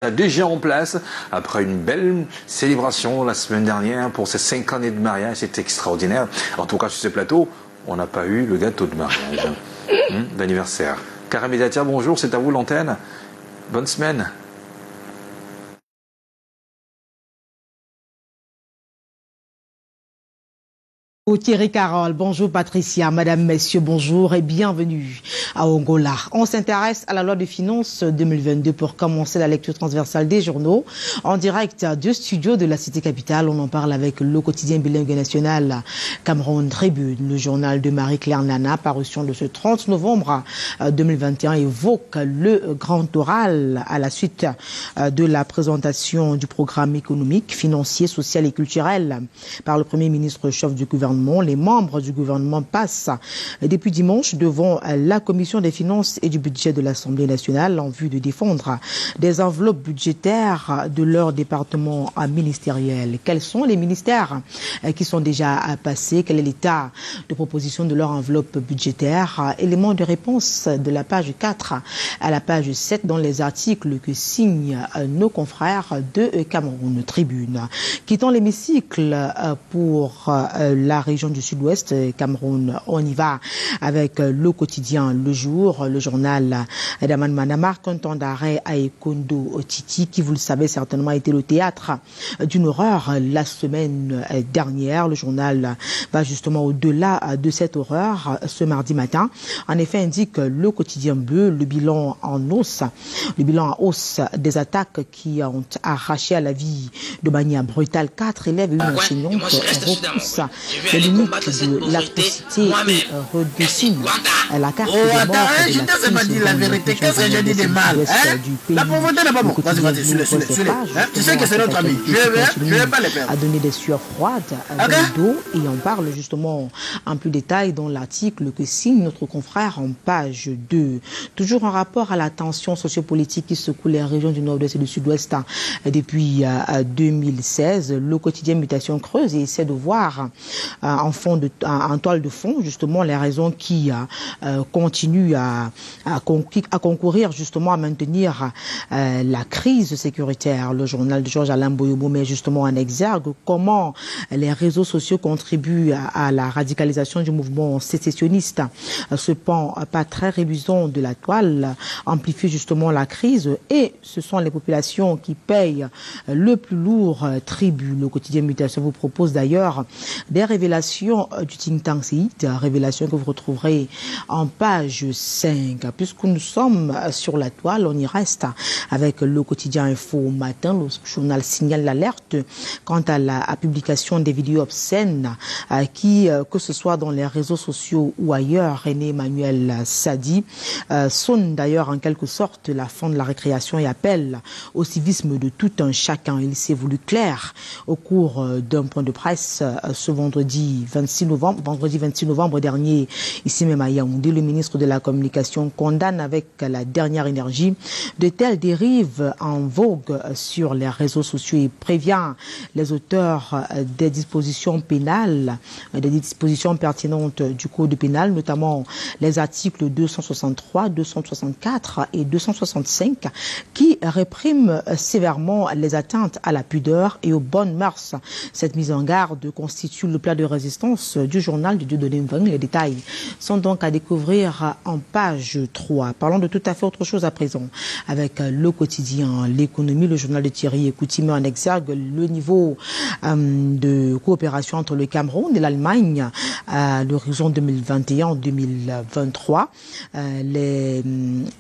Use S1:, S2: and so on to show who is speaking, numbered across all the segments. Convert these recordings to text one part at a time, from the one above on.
S1: Déjà en place après une belle célébration la semaine dernière pour ces 5 années de mariage. C'est extraordinaire. En tout cas, sur ce plateau, on n'a pas eu le gâteau de mariage d'anniversaire. Karim Mediatia, bonjour, c'est à vous l'antenne. Bonne semaine.
S2: Thierry Carole, bonjour Patricia, madame, messieurs, bonjour et bienvenue à Angola. On s'intéresse à la loi de finances 2022 pour commencer la lecture transversale des journaux. En direct du studio de la cité capitale, on en parle avec le quotidien bilingue national Cameroun Tribune. Le journal de Marie-Claire Nana, parution de ce 30 novembre 2021, évoque le grand oral à la suite de la présentation du programme économique, financier, social et culturel par le Premier ministre chef du gouvernement. Les membres du gouvernement passent depuis dimanche devant la commission des finances et du budget de l'Assemblée nationale en vue de défendre des enveloppes budgétaires de leur département ministériel. Quels sont les ministères qui sont déjà passés? Quel est l'état de proposition de leur enveloppe budgétaire? Élément de réponse de la page 4 à la page 7 dans les articles que signent nos confrères de Cameroun Tribune. Quittons l'hémicycle pour la région du sud-ouest, Cameroun. On y va avec le quotidien Le Jour, le journal d'Aman Manama, un temps d'arrêt à Ekondo Titi, qui, vous le savez certainement, a été le théâtre d'une horreur la semaine dernière. Le journal va justement au-delà de cette horreur ce mardi matin. En effet, indique le quotidien bleu, le bilan en hausse des attaques qui ont arraché à la vie de manière brutale 4 élèves et une enseignante repousse les limites de l'acticité et redessine la carte des morts de la crise
S3: la vérité. Qu'est-ce que j'ai dit de mal? La pauvreté n'est pas bon. Vas-y. Tu sais que c'est notre ami. Je vais pas les perdre.
S2: A donné des sueurs froides dans le dos et on parle justement en plus détail dans l'article que signe notre confrère en page 2. Toujours en rapport à la tension sociopolitique qui secoue les régions du nord-ouest et du sud-ouest depuis 2016, le quotidien Mutation creuse et essaie de voir en toile de fond justement les raisons qui continuent à concourir justement à maintenir la crise sécuritaire. Le journal de Georges-Alain Boyobo met justement en exergue comment les réseaux sociaux contribuent à la radicalisation du mouvement sécessionniste. Ce pan pas très réduisant de la toile amplifie justement la crise et ce sont les populations qui payent le plus lourd tribut. Le quotidien Mutation vous propose d'ailleurs des révélations du think tank CIT, révélations que vous retrouverez en page 5. Puisque nous sommes sur la toile, on y reste avec le quotidien Info Matin. Le journal signale l'alerte quant à la publication des vidéos obscènes qui, que ce soit dans les réseaux sociaux ou ailleurs, René Emmanuel Sadi sonne d'ailleurs en quelque sorte la fin de la récréation et appelle au civisme de tout un chacun. Il s'est voulu clair au cours d'un point de presse ce vendredi 26 novembre dernier, ici même à Yaoundé. Le ministre de la Communication condamne avec la dernière énergie de telles dérives en vogue sur les réseaux sociaux et prévient les auteurs des dispositions pénales, des dispositions pertinentes du Code pénal, notamment les articles 263, 264 et 265 qui répriment sévèrement les atteintes à la pudeur et aux bonnes mœurs. Cette mise en garde constitue le plat de résistance du journal de Dieudonné Mvang. Les détails sont donc à découvrir en page 3. Parlons de tout à fait autre chose à présent avec le quotidien L'économie. Le journal de Thierry Ekouti met en exergue le niveau de coopération entre le Cameroun et l'Allemagne à l'horizon 2021-2023. Les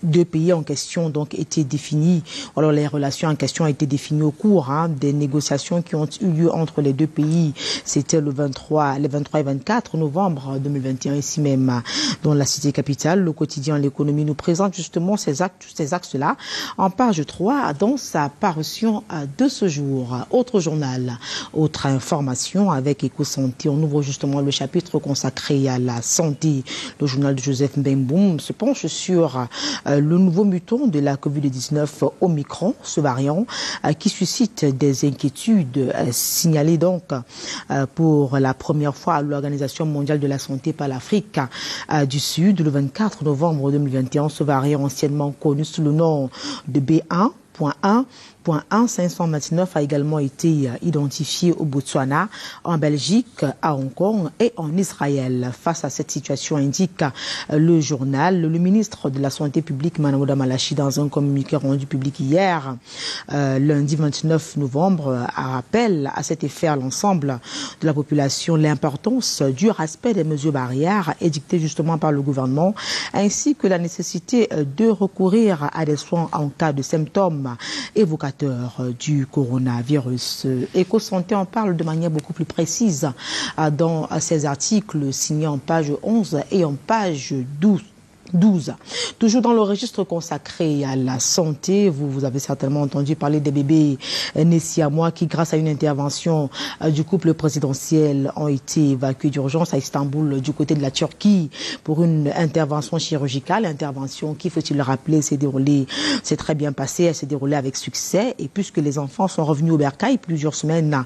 S2: deux pays en question donc étaient définis, alors les relations en question ont été définies au cours des négociations qui ont eu lieu entre les deux pays. C'était les 23 et 24 novembre 2021 ici même dans la cité capitale. Le quotidien L'économie nous présente justement ces axes-là en page 3 dans sa parution de ce jour. Autre journal, autre information avec Éco-Santé. On ouvre justement le chapitre consacré à la santé. Le journal de Joseph Mbemboum se penche sur le nouveau mutant de la Covid-19 Omicron, ce variant qui suscite des inquiétudes signalées donc pour la première fois à l'Organisation mondiale de la santé par l'Afrique du Sud le 24 novembre 2021. Ce variant anciennement connu sous le nom de B1 529 a également été identifié au Botswana, en Belgique, à Hong Kong et en Israël. Face à cette situation, indique le journal, le ministre de la Santé publique, Manamouda Malachi, dans un communiqué rendu public hier, lundi 29 novembre, rappelle à cet effet à l'ensemble de la population l'importance du respect des mesures barrières édictées justement par le gouvernement, ainsi que la nécessité de recourir à des soins en cas de symptômes évocateurs du coronavirus. Éco-santé en parle de manière beaucoup plus précise dans ces articles signés en page 11 et en page 12. Toujours dans le registre consacré à la santé, vous avez certainement entendu parler des bébés nés siamois qui, grâce à une intervention du couple présidentiel, ont été évacués d'urgence à Istanbul du côté de la Turquie pour une intervention chirurgicale. Intervention qui, faut-il le rappeler, s'est très bien passée, elle s'est déroulée avec succès. Et puisque les enfants sont revenus au bercail plusieurs semaines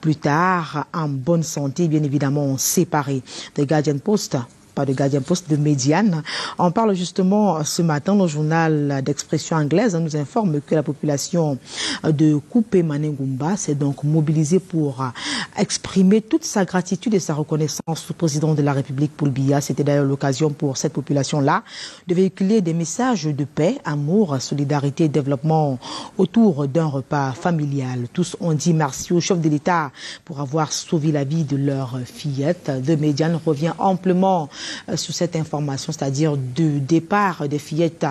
S2: plus tard, en bonne santé, bien évidemment séparés. The Guardian Post, pas de Guardian Post, de Médiane. On parle justement ce matin, le journal d'expression anglaise nous informe que la population de Coupé Manengumba s'est donc mobilisée pour exprimer toute sa gratitude et sa reconnaissance au président de la République, Paul Biya. C'était d'ailleurs l'occasion pour cette population-là de véhiculer des messages de paix, amour, solidarité et développement autour d'un repas familial. Tous ont dit merci au chef de l'État pour avoir sauvé la vie de leur fillette. The Médiane revient amplement sur cette information, c'est-à-dire du départ des fillettes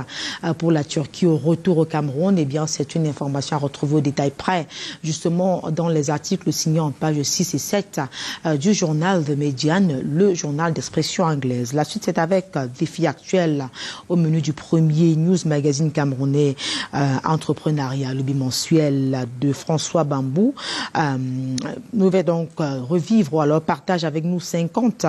S2: pour la Turquie au retour au Cameroun. Eh bien, c'est une information à retrouver au détail près, justement, dans les articles signés en pages 6 et 7 du journal The Médiane, le journal d'expression anglaise. La suite, c'est avec Défi actuel au menu du premier news magazine camerounais entrepreneuriat, le bimensuel de François Bambou. Nous allons donc revivre ou alors partage avec nous 50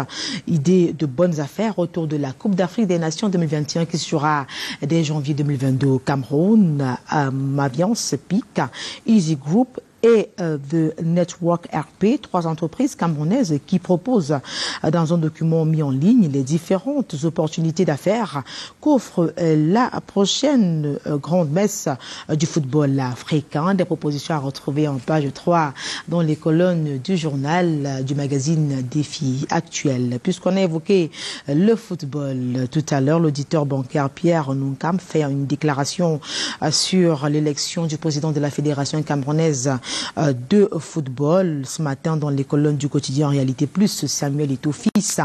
S2: idées de bonnes affaires autour de la Coupe d'Afrique des Nations 2021 qui sera dès janvier 2022 au Cameroun. Maviance, PIC, Easy Group et The Network RP, 3 entreprises camerounaises qui proposent dans un document mis en ligne les différentes opportunités d'affaires qu'offre la prochaine grande messe du football africain. Des propositions à retrouver en page 3 dans les colonnes du journal du magazine Défi actuel. Puisqu'on a évoqué le football tout à l'heure, l'auditeur bancaire Pierre Nunkam fait une déclaration sur l'élection du président de la Fédération camerounaise de football ce matin dans les colonnes du quotidien Réalité Plus. Samuel Eto'o-Fils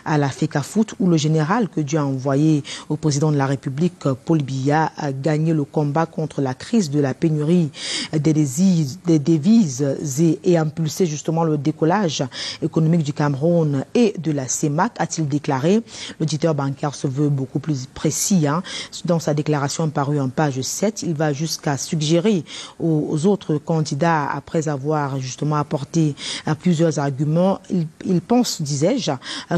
S2: à la FECA Foot, où le général que Dieu a envoyé au président de la République, Paul Biya, a gagné le combat contre la crise de la pénurie des devises et impulsé justement le décollage économique du Cameroun et de la CEMAC, a-t-il déclaré. L'auditeur bancaire se veut beaucoup plus précis. Dans sa déclaration parue en page 7, il va jusqu'à suggérer aux autres candidats, après avoir justement apporté plusieurs arguments, il pense, disais-je,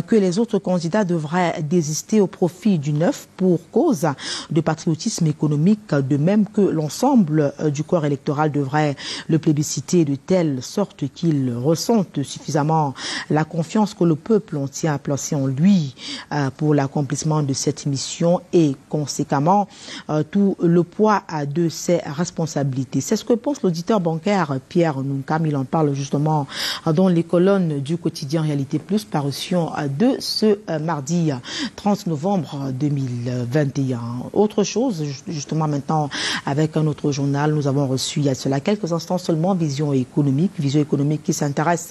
S2: que les autres candidats devraient désister au profit du neuf pour cause de patriotisme économique, de même que l'ensemble du corps électoral devrait le plébisciter de telle sorte qu'il ressente suffisamment la confiance que le peuple entier a placée en lui pour l'accomplissement de cette mission et conséquemment tout le poids de ses responsabilités. C'est ce que pense l'auditeur bancaire Pierre Nunkam. Il en parle justement dans les colonnes du quotidien Réalité Plus, parution de ce mardi 30 novembre 2021. Autre chose, justement maintenant avec un autre journal, nous avons reçu il y a cela quelques instants seulement Vision économique qui s'intéresse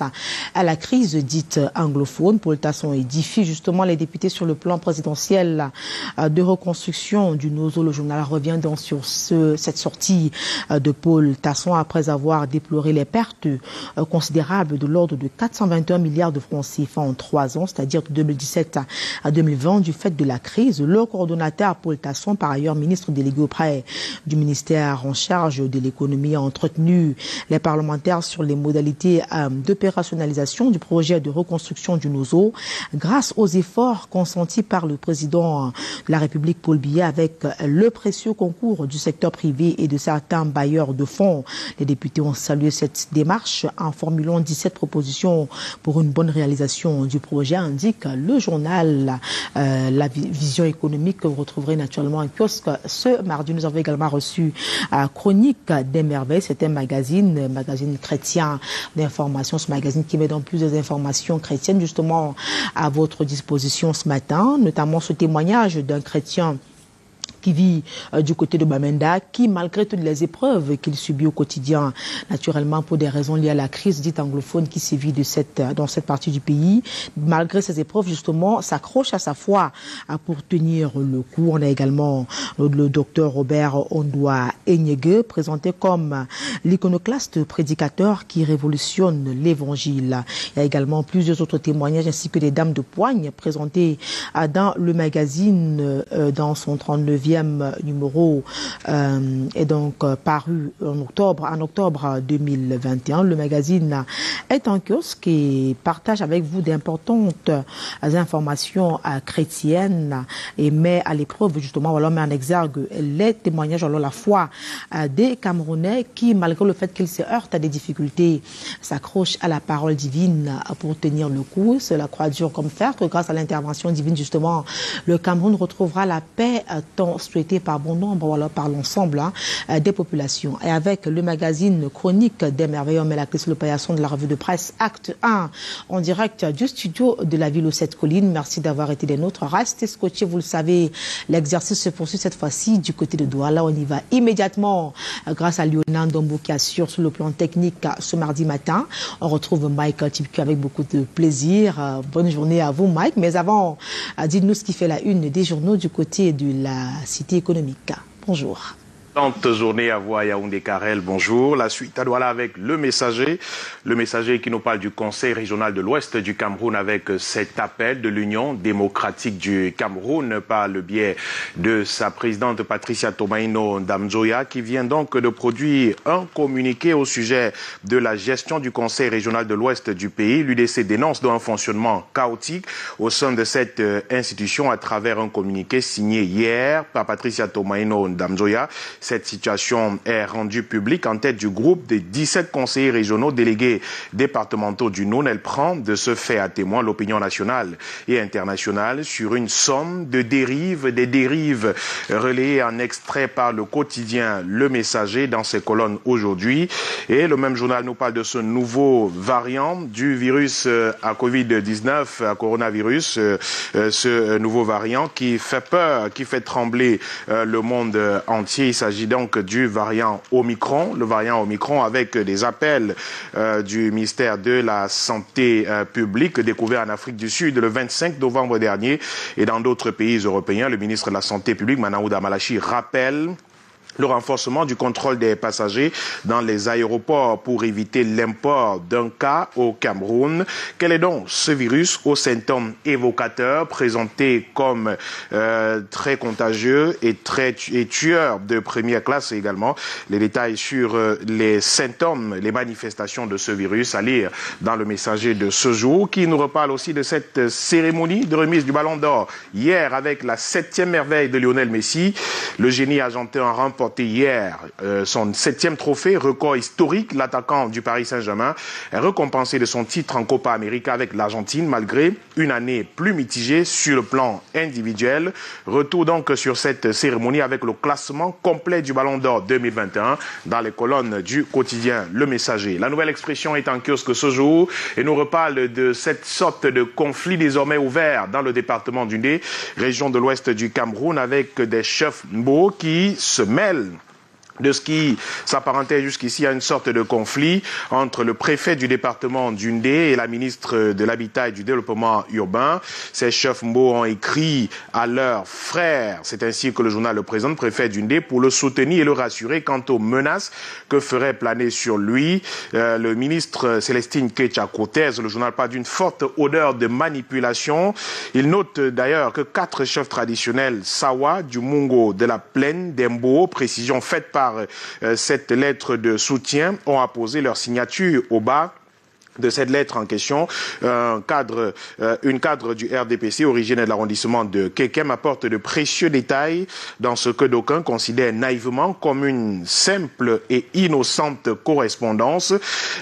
S2: à la crise dite anglophone. Paul Tasson édifie justement les députés sur le plan présidentiel de reconstruction du NOZO. Le journal revient donc sur cette sortie de Paul Tasson après avoir déploré les pertes considérables de l'ordre de 421 milliards de francs CFA en 3 ans, c'est-à-dire de 2017 à 2020 du fait de la crise. Le coordonnateur Paul Tasson, par ailleurs ministre délégué auprès du ministère en charge de l'économie Lomé a entretenu les parlementaires sur les modalités d'opérationnalisation du projet de reconstruction du Nozo grâce aux efforts consentis par le président de la République Paul Biya avec le précieux concours du secteur privé et de certains bailleurs de fonds. Les députés ont salué cette démarche en formulant 17 propositions pour une bonne réalisation du projet, indique le journal La Vision économique que vous retrouverez naturellement en kiosque. Ce mardi, nous avons également reçu Chronique des merveilles. C'est un magazine chrétien d'information. Ce magazine qui met dans plusieurs informations chrétiennes justement à votre disposition ce matin, notamment ce témoignage d'un chrétien qui vit du côté de Bamenda, qui, malgré toutes les épreuves qu'il subit au quotidien, naturellement pour des raisons liées à la crise dite anglophone qui sévit dans cette partie du pays, malgré ces épreuves, justement, s'accroche à sa foi pour tenir le coup. On a également le docteur Robert Ondoa Enyege, présenté comme l'iconoclaste prédicateur qui révolutionne l'évangile. Il y a également plusieurs autres témoignages ainsi que des dames de poigne présentées dans le magazine dans son 39e numéro est donc paru en octobre 2021. Le magazine est en kiosque et partage avec vous d'importantes informations chrétiennes et met à l'épreuve justement, voilà, met en exergue les témoignages, alors la foi des Camerounais qui, malgré le fait qu'ils se heurtent à des difficultés, s'accrochent à la parole divine pour tenir le coup. Cela croit dur comme fer que grâce à l'intervention divine, justement, le Cameroun retrouvera la paix tant souhaité par bon nombre, ou alors par l'ensemble des populations. Et avec le magazine Chronique des merveilles, on met la clé sur le paillasson de la revue de presse Acte 1 en direct du studio de la ville aux 7 collines. Merci d'avoir été des nôtres. Restez scotchés, vous le savez, l'exercice se poursuit cette fois-ci du côté de Douala. On y va immédiatement grâce à Lionel Dombo qui assure sur le plan technique ce mardi matin. On retrouve Mike Tipku avec beaucoup de plaisir. Bonne journée à vous, Mike. Mais avant, dites-nous ce qui fait la une des journaux du côté de la Cité économique. Bonjour.
S4: Journée à vous à Yaoundé Karel, bonjour. La suite à Douala avec le messager qui nous parle du Conseil régional de l'Ouest du Cameroun avec cet appel de l'Union démocratique du Cameroun par le biais de sa présidente Patricia Tomaino Ndamzoya qui vient donc de produire un communiqué au sujet de la gestion du Conseil régional de l'Ouest du pays. L'UDC dénonce un fonctionnement chaotique au sein de cette institution à travers un communiqué signé hier par Patricia Tomaino Ndamzoya. Cette situation est rendue publique en tête du groupe des 17 conseillers régionaux délégués départementaux du Nord. Elle prend de ce fait à témoin l'opinion nationale et internationale sur une somme de dérives, des dérives relayées en extrait par le quotidien Le Messager dans ses colonnes aujourd'hui. Et le même journal nous parle de ce nouveau variant du virus à Covid-19, à coronavirus, ce nouveau variant qui fait peur, qui fait trembler le monde entier. Il s'agit donc du variant Omicron, le variant Omicron avec des appels du ministère de la Santé publique découvert en Afrique du Sud le 25 novembre dernier et dans d'autres pays européens. Le ministre de la Santé publique, Manaouda Malachi, rappelle le renforcement du contrôle des passagers dans les aéroports pour éviter l'import d'un cas au Cameroun. Quel est donc ce virus aux symptômes évocateurs présenté comme très contagieux et tueur de première classe également? Les détails sur les symptômes, les manifestations de ce virus à lire dans le messager de ce jour qui nous reparle aussi de cette cérémonie de remise du Ballon d'Or hier avec la 7e merveille de Lionel Messi. Le génie argentin a remporté hier son 7e trophée, record historique. L'attaquant du Paris Saint-Germain est récompensé de son titre en Copa América avec l'Argentine malgré une année plus mitigée sur le plan individuel. Retour donc sur cette cérémonie avec le classement complet du Ballon d'Or 2021 dans les colonnes du quotidien Le Messager. La nouvelle expression est en kiosque ce jour et nous reparle de cette sorte de conflit désormais ouvert dans le département du Ndé, région de l'ouest du Cameroun, avec des chefs Mbo qui se mêlent de ce qui s'apparentait jusqu'ici à une sorte de conflit entre le préfet du département du Ndé et la ministre de l'Habitat et du Développement urbain. Ces chefs Mbo ont écrit à leur frère, c'est ainsi que le journal le présente, préfet du Ndé, pour le soutenir et le rassurer quant aux menaces que ferait planer sur lui le ministre Célestine Ketcha-Cortez. Le journal parle d'une forte odeur de manipulation. Il note d'ailleurs que 4 chefs traditionnels Sawa, du Mungo, de la plaine d'Embo, précision faite par recevoir cette lettre de soutien ont apposé leur signature au bas de cette lettre en question. Une cadre du RDPC originaire de l'arrondissement de Kekem apporte de précieux détails dans ce que d'aucuns considèrent naïvement comme une simple et innocente correspondance.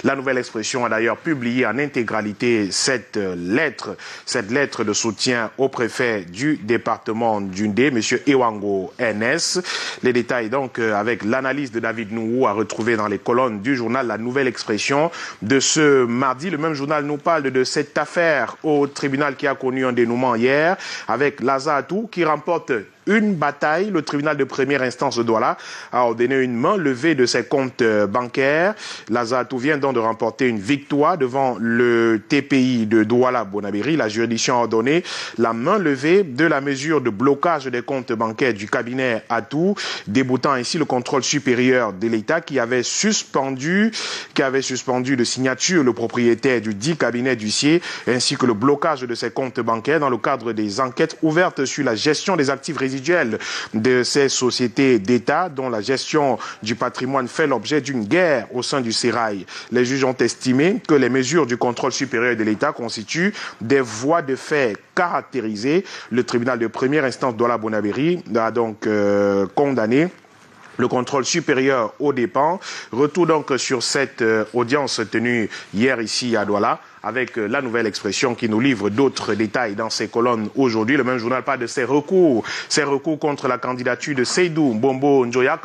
S4: La Nouvelle Expression a d'ailleurs publié en intégralité cette lettre de soutien au préfet du département d'Undé, M. Ewango NS. Les détails donc avec l'analyse de David Nouhou à retrouver dans les colonnes du journal La Nouvelle Expression de ce mardi. Le même journal nous parle de cette affaire au tribunal qui a connu un dénouement hier avec Lazatou qui remporte une bataille. Le tribunal de première instance de Douala a ordonné une main levée de ses comptes bancaires. Lazatou vient donc de remporter une victoire devant le TPI de Douala-Bonabéry. La juridiction a ordonné la main levée de la mesure de blocage des comptes bancaires du cabinet Atou, déboutant ainsi le contrôle supérieur de l'État qui avait suspendu de signature le propriétaire du dit cabinet d'huissier ainsi que le blocage de ses comptes bancaires dans le cadre des enquêtes ouvertes sur la gestion des actifs résiduels de ces sociétés d'État dont la gestion du patrimoine fait l'objet d'une guerre au sein du Sérail. Les juges ont estimé que les mesures du contrôle supérieur de l'État constituent des voies de fait caractérisées. Le tribunal de première instance de la Bonabéry a donc condamné le contrôle supérieur aux dépens. Retour donc sur cette audience tenue hier ici à Douala, avec La Nouvelle Expression qui nous livre d'autres détails dans ses colonnes aujourd'hui. Le même journal parle de ses recours contre la candidature de Seydou Mbombo Njoya,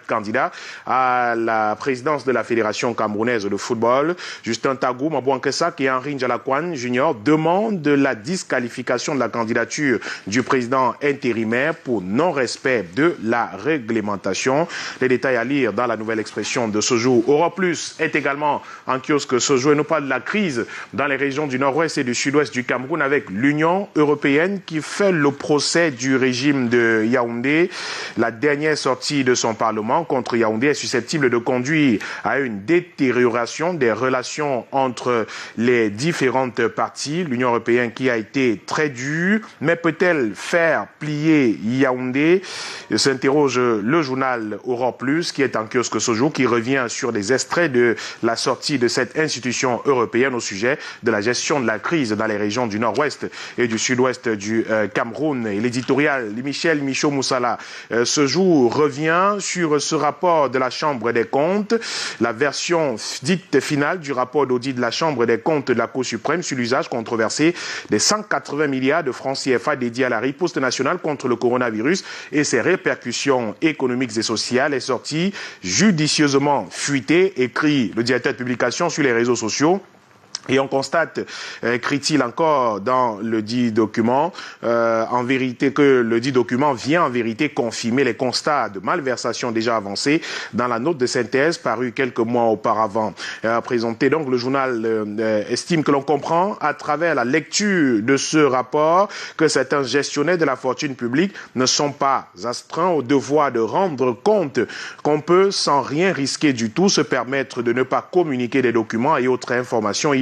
S4: candidat à la présidence de la Fédération camerounaise de football. Justin Tagou, Mabouankessa et Henri Ndjalakwan Junior demandent la disqualification de la candidature du président intérimaire pour non-respect de la réglementation. Les détails à lire dans La Nouvelle Expression de ce jour. Europe Plus est également en kiosque ce jour et nous parle de la crise dans les régions du nord-ouest et du sud-ouest du Cameroun avec l'Union européenne qui fait le procès du régime de Yaoundé. La dernière sortie de son parlement contre Yaoundé est susceptible de conduire à une détérioration des relations entre les différentes parties. L'Union européenne qui a été très dure, mais peut-elle faire plier Yaoundé? S'interroge le journal Europe Plus qui est en kiosque ce jour, qui revient sur des extraits de la sortie de cette institution européenne au sujet de la gestion de la crise dans les régions du nord-ouest et du sud-ouest du Cameroun. Et l'éditorial Michel Michaud Moussala ce jour revient sur ce rapport de la Chambre des comptes, la version dite finale du rapport d'audit de la Chambre des comptes de la Cour suprême sur l'usage controversé des 180 milliards de francs CFA dédiés à la riposte nationale contre le coronavirus et ses répercussions économiques et sociales est sortie judicieusement fuitée, écrit le directeur de publication sur les réseaux sociaux. Et on constate, écrit-il encore dans le dit document, en vérité que le dit document vient en vérité confirmer les constats de malversation déjà avancés dans la note de synthèse parue quelques mois auparavant. Présenté donc, le journal estime que l'on comprend à travers la lecture de ce rapport que certains gestionnaires de la fortune publique ne sont pas astreints au devoir de rendre compte, qu'on peut sans rien risquer du tout se permettre de ne pas communiquer des documents et autres informations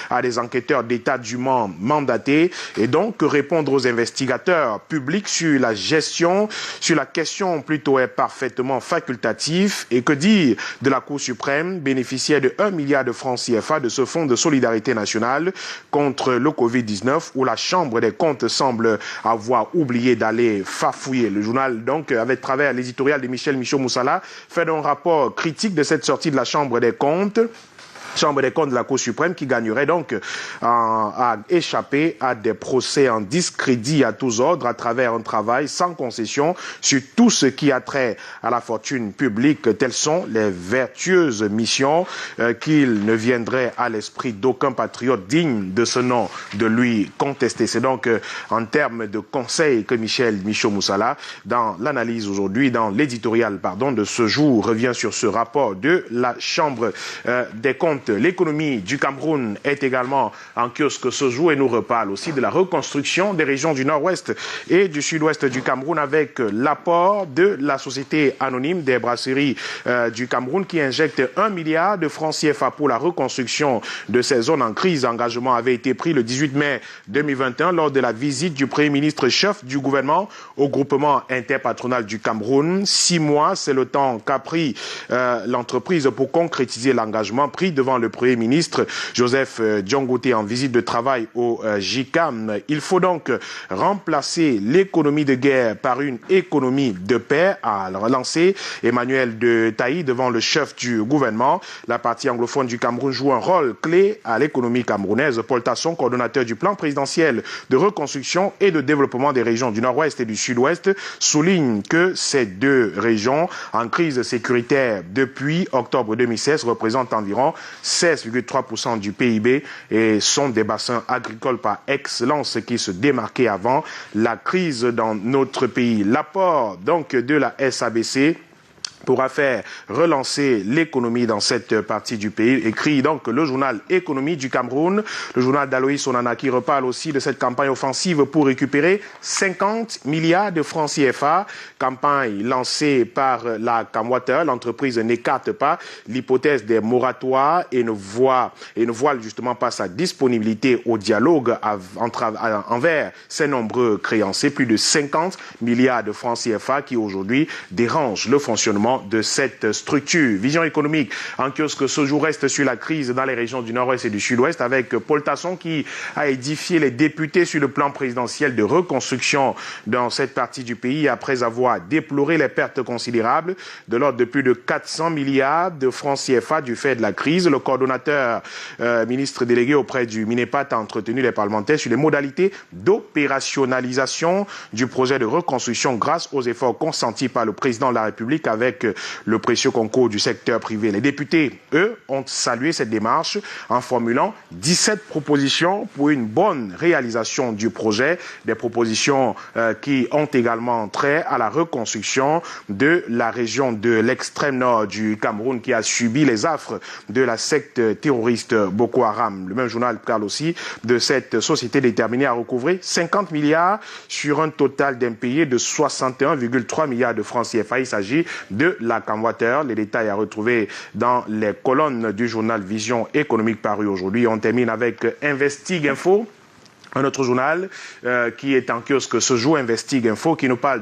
S4: à des enquêteurs d'État dûment mandatés et donc répondre aux investigateurs publics sur la gestion, sur la question plutôt est parfaitement facultatif. Et que dire de la Cour suprême bénéficiaire de 1 milliard de francs CFA de ce fonds de solidarité nationale contre le Covid-19 où la Chambre des comptes semble avoir oublié d'aller fafouiller. Le journal donc avec travers l'éditorial de Michel Michaud Moussala fait un rapport critique de cette sortie de la Chambre des comptes de la Cour suprême qui gagnerait donc à échapper à des procès en discrédit à tous ordres à travers un travail sans concession sur tout ce qui a trait à la fortune publique. Telles sont les vertueuses missions qu'il ne viendrait à l'esprit d'aucun patriote digne de ce nom de lui contester. C'est donc en termes de conseils que Michel Michaud Moussala, dans l'analyse aujourd'hui, dans l'éditorial de ce jour, revient sur ce rapport de la Chambre des comptes suivante. L'économie du Cameroun est également en kiosque ce jour et nous reparle aussi de la reconstruction des régions du nord-ouest et du sud-ouest du Cameroun avec l'apport de la société anonyme des brasseries du Cameroun qui injecte 1 milliard de francs CFA pour la reconstruction de ces zones en crise. L'engagement avait été pris le 18 mai 2021 lors de la visite du Premier ministre chef du gouvernement au groupement interpatronal du Cameroun. 6 mois, c'est le temps qu'a pris l'entreprise pour concrétiser l'engagement pris devant le Premier ministre Joseph Diangote en visite de travail au JICAM. Il faut donc remplacer l'économie de guerre par une économie de paix, a relancé Emmanuel de Taï devant le chef du gouvernement. La partie anglophone du Cameroun joue un rôle clé à l'économie camerounaise. Paul Tasson, coordonnateur du plan présidentiel de reconstruction et de développement des régions du nord-ouest et du sud-ouest, souligne que ces deux régions en crise sécuritaire depuis octobre 2016 représentent environ 16,3% du PIB et sont des bassins agricoles par excellence qui se démarquaient avant la crise dans notre pays. L'apport donc de la SABC pourra faire relancer l'économie dans cette partie du pays, écrit donc le journal Économie du Cameroun. Le journal d'Aloïs Onana qui reparle aussi de cette campagne offensive pour récupérer 50 milliards de francs CFA. Campagne lancée par la Camwater. L'entreprise n'écarte pas l'hypothèse des moratoires et ne voile justement pas sa disponibilité au dialogue envers ces nombreux créanciers. Plus de 50 milliards de francs CFA qui aujourd'hui dérangent le fonctionnement de cette structure. Vision économique en kiosque ce jour reste sur la crise dans les régions du nord-ouest et du sud-ouest avec Paul Tasson qui a édifié les députés sur le plan présidentiel de reconstruction dans cette partie du pays après avoir déploré les pertes considérables de l'ordre de plus de 400 milliards de francs CFA du fait de la crise. Le coordonnateur ministre délégué auprès du MINEPAT a entretenu les parlementaires sur les modalités d'opérationnalisation du projet de reconstruction grâce aux efforts consentis par le président de la République avec le précieux concours du secteur privé. Les députés, eux, ont salué cette démarche en formulant 17 propositions pour une bonne réalisation du projet, des propositions qui ont également trait à la reconstruction de la région de l'extrême nord du Cameroun qui a subi les affres de la secte terroriste Boko Haram. Le même journal parle aussi de cette société déterminée à recouvrer 50 milliards sur un total d'impayés de 61,3 milliards de francs CFA. Il s'agit de la Camwater. Les détails à retrouver dans les colonnes du journal Vision économique paru aujourd'hui. On termine avec Investig Info. Un autre journal qui est en kiosque ce jour, Investig Info, qui nous parle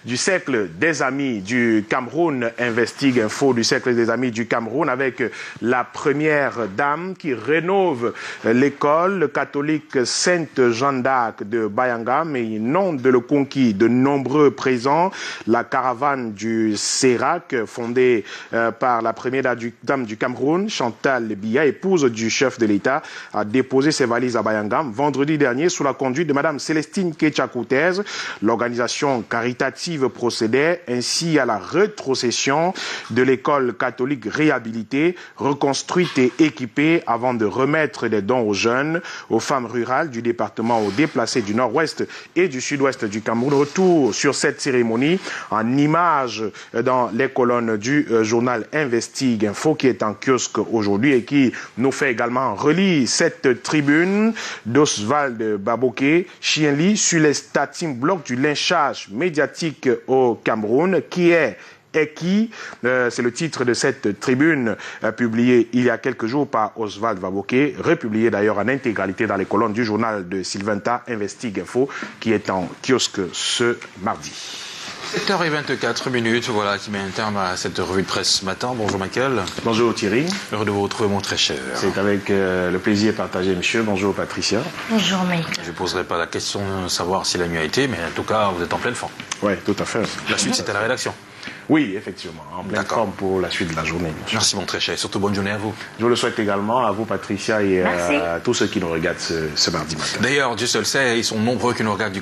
S4: du cercle des amis du Cameroun. Investig Info du cercle des amis du Cameroun avec la première dame qui rénove l'école catholique Sainte-Jeanne d'Arc de Bayangam et inonde le conquis de nombreux présents. La caravane du Sérac, fondée par la première dame du Cameroun, Chantal Biya, épouse du chef de l'État, a déposé ses valises à Bayangam vendredi dernier sous la conduite de Mme Célestine Ketchakoutez. L'organisation caritative procédait ainsi à la rétrocession de l'école catholique réhabilitée, reconstruite et équipée avant de remettre des dons aux jeunes, aux femmes rurales du département, aux déplacés du nord-ouest et du sud-ouest du Cameroun. Retour sur cette cérémonie en images dans les colonnes du journal Investig Info qui est en kiosque aujourd'hui et qui nous fait également relire cette tribune d'Oswald Baboké, Chienli, sur les starting blocks du lynchage médiatique au Cameroun, qui est c'est le titre de cette tribune publiée il y a quelques jours par Oswald Baboké, republiée d'ailleurs en intégralité dans les colonnes du journal de Sylvain-Ta, Investig Info, qui est en kiosque ce mardi.
S1: 7h24, voilà qui met un terme à cette revue de presse ce matin. Bonjour Michael.
S4: Bonjour Thierry.
S1: Heureux de vous retrouver mon très cher.
S4: C'est avec le plaisir partagé, monsieur. Bonjour Patricia.
S5: Bonjour Michael.
S1: Je ne poserai pas la question de savoir si la nuit a été, mais en tout cas vous êtes en pleine forme.
S4: Oui, tout à fait.
S1: La suite c'est à la rédaction.
S4: Oui, effectivement, en pleine forme pour la suite de la journée.
S1: Merci mon très cher, surtout bonne journée à vous.
S4: Je vous le souhaite également à vous Patricia et à tous ceux qui nous regardent ce mardi matin.
S1: D'ailleurs, Dieu seul sait, ils sont nombreux qui nous regardent du